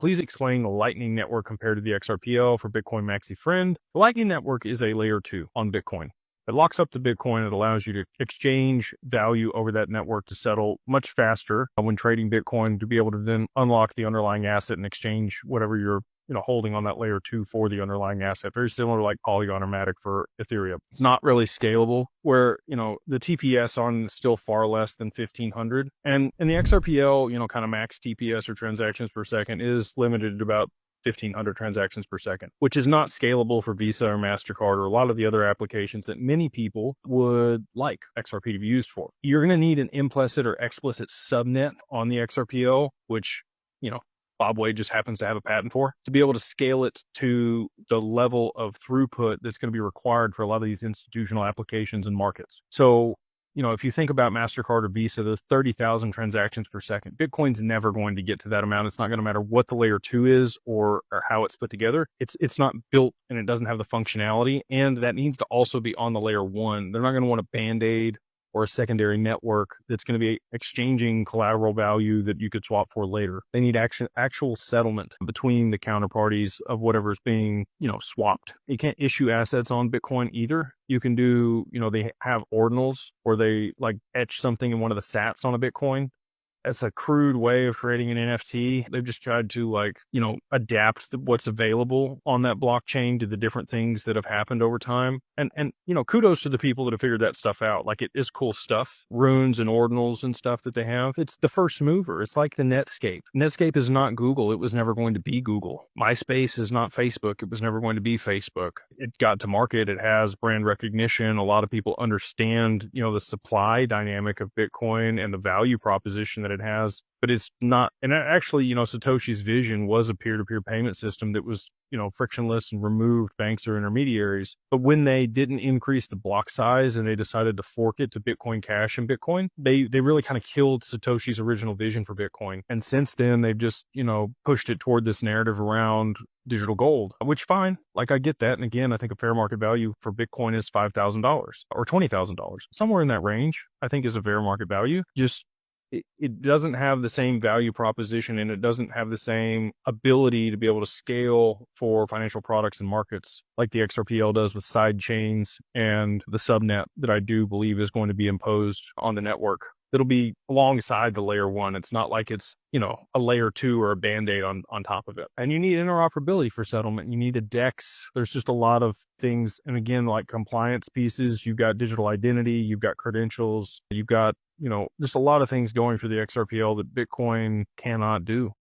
Please explain the Lightning Network compared to the XRPL for Bitcoin Maxi Friend. The Lightning Network is a layer 2 on Bitcoin. It locks up the Bitcoin. It allows you to exchange value over that network to settle much faster when trading Bitcoin, to be able to then unlock the underlying asset and exchange whatever you're holding on that layer 2 for the underlying asset. Very similar like Polygon or Matic for Ethereum. It's not really scalable, where, the TPS on is still far less than 1500. And in the XRPL, kind of max TPS or transactions per second is limited to about 1,500 transactions per second, which is not scalable for Visa or MasterCard or a lot of the other applications that many people would like XRP to be used for. You're going to need an implicit or explicit subnet on the XRPL, which, Bob Wade just happens to have a patent for, to be able to scale it to the level of throughput that's going to be required for a lot of these institutional applications and markets. So, if you think about MasterCard or Visa, the 30,000 transactions per second, Bitcoin's never going to get to that amount. It's not going to matter what the layer 2 is or how it's put together. It's not built, and it doesn't have the functionality. And that needs to also be on the layer 1. They're not going to want a bandaid or a secondary network that's going to be exchanging collateral value that you could swap for later. They need actual settlement between the counterparties of whatever's being, swapped. You can't issue assets on Bitcoin either. You can do, they have ordinals where they like etch something in one of the sats on a Bitcoin. That's a crude way of creating an NFT. They've just tried to adapt what's available on that blockchain to the different things that have happened over time. And kudos to the people that have figured that stuff out. Like, it is cool stuff, runes and ordinals and stuff that they have. It's the first mover. It's like the Netscape. Netscape is not Google. It was never going to be Google. MySpace is not Facebook. It was never going to be Facebook. It got to market. It has brand recognition. A lot of people understand, the supply dynamic of Bitcoin and the value proposition that it has, but it's not. And actually, Satoshi's vision was a peer-to-peer payment system that was, frictionless and removed banks or intermediaries. But when they didn't increase the block size and they decided to fork it to Bitcoin Cash and Bitcoin, they really kind of killed Satoshi's original vision for Bitcoin. And since then, they've just, pushed it toward this narrative around digital gold, which fine. Like, I get that. And again, I think a fair market value for Bitcoin is $5,000 or $20,000. Somewhere in that range, I think, is a fair market value. Just, it doesn't have the same value proposition, and it doesn't have the same ability to be able to scale for financial products and markets like the XRPL does with side chains and the subnet that I do believe is going to be imposed on the network. That'll be alongside the layer 1. It's not like it's, a layer 2 or a band-aid on top of it. And you need interoperability for settlement. You need a DEX. There's just a lot of things. And again, like compliance pieces, you've got digital identity, you've got credentials, you've got, just a lot of things going for the XRPL that Bitcoin cannot do.